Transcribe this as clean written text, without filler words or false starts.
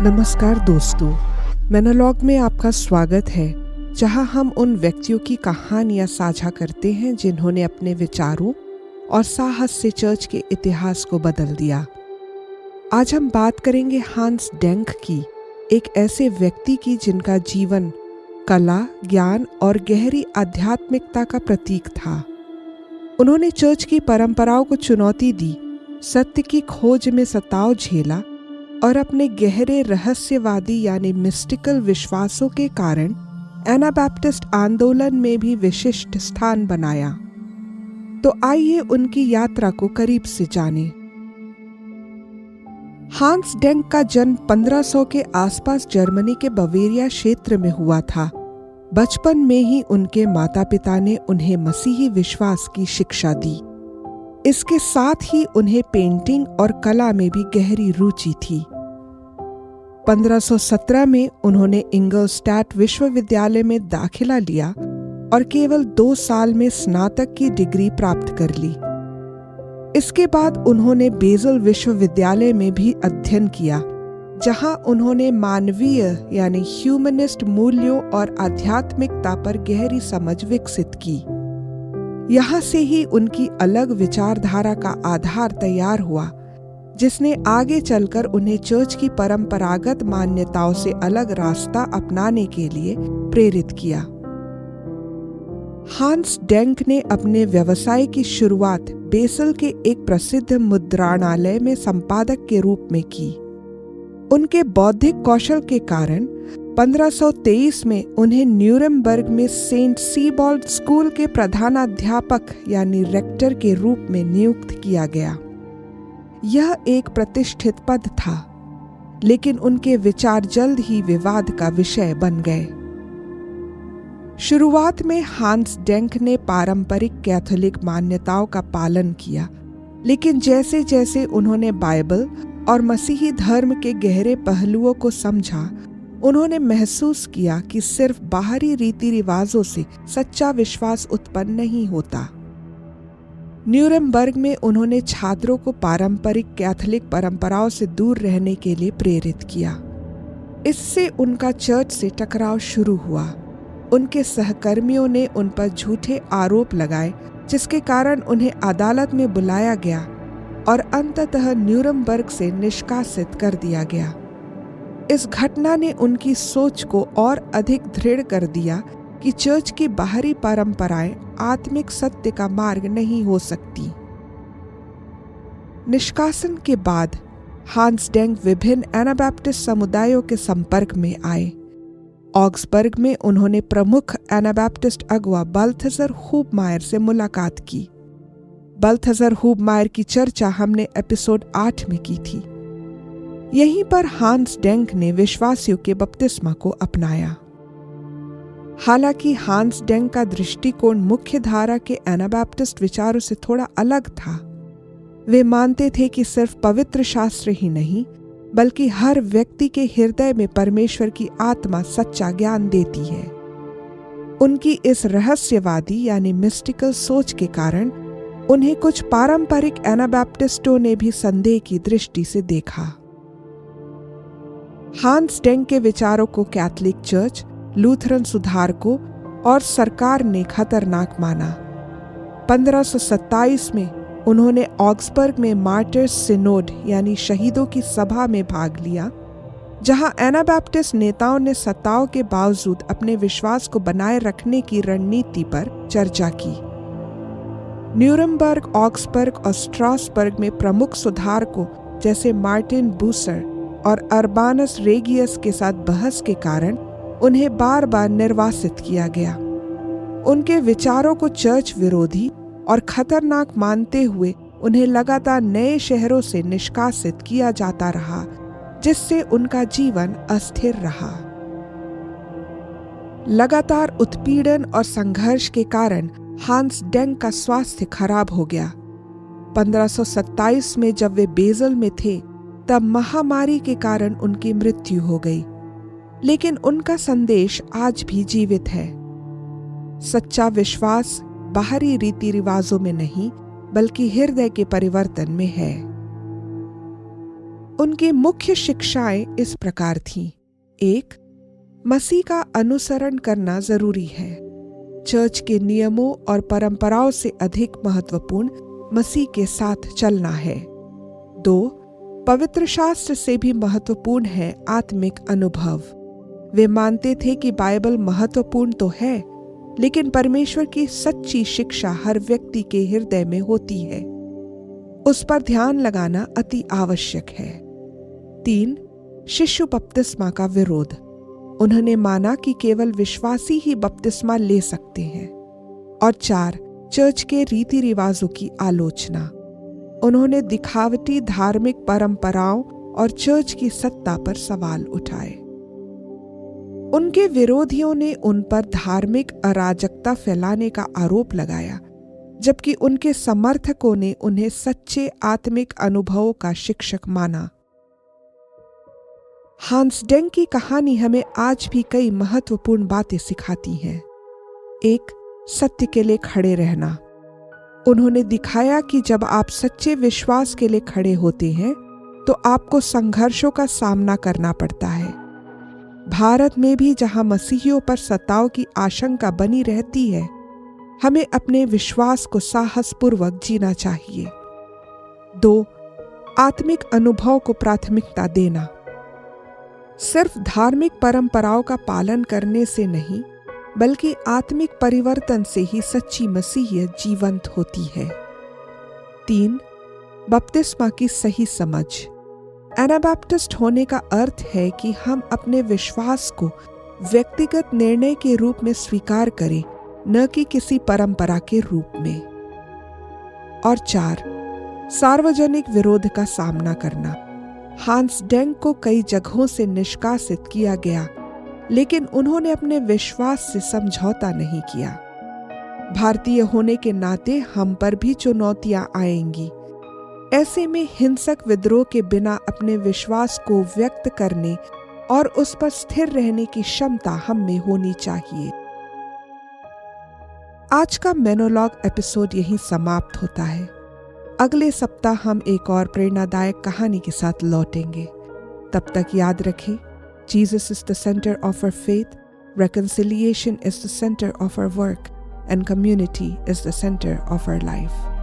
नमस्कार दोस्तों, मोनोलॉग में आपका स्वागत है, जहां हम उन व्यक्तियों की कहानियां साझा करते हैं जिन्होंने अपने विचारों और साहस से चर्च के इतिहास को बदल दिया। आज हम बात करेंगे हांस डेंक की, एक ऐसे व्यक्ति की जिनका जीवन कला, ज्ञान और गहरी आध्यात्मिकता का प्रतीक था। उन्होंने चर्च की परंपराओं को चुनौती दी, सत्य की खोज में सताव झेला और अपने गहरे रहस्यवादी यानी मिस्टिकल विश्वासों के कारण एनाबैप्टिस्ट आंदोलन में भी विशिष्ट स्थान बनाया। तो आइए उनकी यात्रा को करीब से जानें। हांस डेंक का जन्म 1500 के आसपास जर्मनी के बवेरिया क्षेत्र में हुआ था। बचपन में ही उनके माता पिता ने उन्हें मसीही विश्वास की शिक्षा दी। इसके साथ ही उन्हें पेंटिंग और कला में भी गहरी रुचि थी। 1517 में उन्होंने इंगलस्टैट विश्वविद्यालय में दाखिला लिया और केवल 2 साल में स्नातक की डिग्री प्राप्त कर ली। इसके बाद उन्होंने बेज़ल विश्वविद्यालय में भी अध्ययन किया, जहां उन्होंने मानवीय यानी ह्यूमनिस्ट मूल्यों और आध्यात्मिकता पर गहरी समझ विकसित की। यहाँ से ही उनकी अलग विचारधारा का आधार तैयार हुआ, जिसने आगे चलकर उन्हें चर्च की परंपरागत मान्यताओं से अलग रास्ता अपनाने के लिए प्रेरित किया। हांस डेंक ने अपने व्यवसाय की शुरुआत बेसल के एक प्रसिद्ध मुद्रणालय में संपादक के रूप में की। उनके बौद्धिक कौशल के कारण 1523 में उन्हें न्यूरेमबर्ग में सेंट सीबॉल्ड स्कूल के प्रधानाध्यापक यानी रेक्टर के रूप में नियुक्त किया गया। यह एक प्रतिष्ठित पद था, लेकिन उनके विचार जल्द ही विवाद का विषय बन गए। शुरुआत में हांस डेंक ने पारंपरिक कैथोलिक मान्यताओं का पालन किया, लेकिन जैसे जैसे उन्होंने बाइबल और मसीही धर्म के गहरे पहलुओं को समझा, उन्होंने महसूस किया कि सिर्फ बाहरी रीति रिवाजों से सच्चा विश्वास उत्पन्न नहीं होता। न्यूरेमबर्ग में उन्होंने छात्रों को पारंपरिक कैथोलिक परंपराओं से दूर रहने के लिए प्रेरित किया। इससे उनका चर्च से टकराव शुरू हुआ। उनके सहकर्मियों ने उन पर झूठे आरोप लगाए, जिसके कारण उन्हें अदालत में बुलाया गया और अंततः न्यूरेमबर्ग से निष्कासित कर दिया गया। इस घटना ने उनकी सोच को और अधिक दृढ़ कर दिया कि चर्च की बाहरी परंपराएं आत्मिक सत्य का मार्ग नहीं हो सकती। निष्कासन के बाद हांस डेंक विभिन्न एनाबैप्टिस्ट समुदायों के संपर्क में आए। ऑग्सबर्ग में उन्होंने प्रमुख एनाबैप्टिस्ट अगुवा बाल्थज़र हूबमायर से मुलाकात की। बाल्थज़र हूबमायर की चर्चा हमने एपिसोड 8 में की थी। यहीं पर हांस डेंक ने विश्वासियों के बपतिस्मा को अपनाया। हालांकि हांस डेंक का दृष्टिकोण मुख्य धारा के एनाबैप्टिस्ट विचारों से थोड़ा अलग था। वे मानते थे कि सिर्फ पवित्र शास्त्र ही नहीं, बल्कि हर व्यक्ति के हृदय में परमेश्वर की आत्मा सच्चा ज्ञान देती है। उनकी इस रहस्यवादी यानी मिस्टिकल सोच के कारण उन्हें कुछ पारंपरिक एनाबैप्टिस्टों ने भी संदेह की दृष्टि से देखा। हांस डेंक के विचारों को कैथोलिक चर्च, लूथरन सुधारकों और सरकार ने खतरनाक माना। 1527 में उन्होंने ऑग्सबर्ग में मार्टर्स सिनोड यानी शहीदों की सभा में भाग लिया, जहां एनाबैप्टिस्ट नेताओं ने सताव के बावजूद अपने विश्वास को बनाए रखने की रणनीति पर चर्चा की। न्यूरेमबर्ग, ऑग्सबर्ग और स्ट्रासबर्ग में प्रमुख सुधारकों जैसे मार्टिन बूसर और अर्बानस रेगियस के साथ बहस के कारण उन्हें बार बार निर्वासित किया गया। उनके विचारों को चर्च विरोधी और खतरनाक मानते हुए उन्हें लगातार नए शहरों से निष्कासित किया जाता रहा, जिससे उनका जीवन अस्थिर रहा। लगातार उत्पीड़न और संघर्ष के कारण हांस डेंक का स्वास्थ्य खराब हो गया। 1527 में जब वे बेज़ल में थे, तब महामारी के कारण उनकी मृत्यु हो गई, लेकिन उनका संदेश आज भी जीवित है। सच्चा विश्वास बाहरी रीति रिवाजों में नहीं, बल्कि हृदय के परिवर्तन में है। उनकी मुख्य शिक्षाएं इस प्रकार थीं। 1. मसीह का अनुसरण करना जरूरी है। चर्च के नियमों और परंपराओं से अधिक महत्वपूर्ण मसीह के साथ चलना है। 2. पवित्र शास्त्र से भी महत्वपूर्ण है आत्मिक अनुभव। वे मानते थे कि बाइबल महत्वपूर्ण तो है, लेकिन परमेश्वर की सच्ची शिक्षा हर व्यक्ति के हृदय में होती है। उस पर ध्यान लगाना अति आवश्यक है। 3. शिशु बपतिस्मा का विरोध। उन्होंने माना कि केवल विश्वासी ही बपतिस्मा ले सकते हैं। और 4. चर्च के रीति रिवाजों की आलोचना। उन्होंने दिखावटी धार्मिक परंपराओं और चर्च की सत्ता पर सवाल उठाए। उनके विरोधियों ने उन पर धार्मिक अराजकता फैलाने का आरोप लगाया, जबकि उनके समर्थकों ने उन्हें सच्चे आत्मिक अनुभवों का शिक्षक माना। हांस डेंग की कहानी हमें आज भी कई महत्वपूर्ण बातें सिखाती है। 1. सत्य के लिए खड़े रहना। उन्होंने दिखाया कि जब आप सच्चे विश्वास के लिए खड़े होते हैं तो आपको संघर्षों का सामना करना पड़ता है। भारत में भी जहां मसीहियों पर सताव की आशंका बनी रहती है, हमें अपने विश्वास को साहसपूर्वक जीना चाहिए। 2. आत्मिक अनुभव को प्राथमिकता देना। सिर्फ धार्मिक परंपराओं का पालन करने से नहीं, बल्कि आत्मिक परिवर्तन से ही सच्ची मसीहियत जीवंत होती है। 3. बपतिस्मा की सही समझ। एनाबैप्टिस्ट होने का अर्थ है कि हम अपने विश्वास को व्यक्तिगत निर्णय के रूप में स्वीकार करें, न कि किसी परंपरा के रूप में। और 4. सार्वजनिक विरोध का सामना करना। हांस डेंग को कई जगहों से निष्कासित किया गया, लेकिन उन्होंने अपने विश्वास से समझौता नहीं किया। भारतीय होने के नाते हम पर भी चुनौतियां आएंगी। ऐसे में हिंसक विद्रोह के बिना अपने विश्वास को व्यक्त करने और उस पर स्थिर रहने की क्षमता हम में होनी चाहिए। आज का मोनोलॉग एपिसोड यहीं समाप्त होता है। अगले सप्ताह हम एक और प्रेरणादायक कहानी के साथ लौटेंगे। तब तक याद रखें, Jesus is the center of our faith, reconciliation is the center of our work, and community is the center of our life.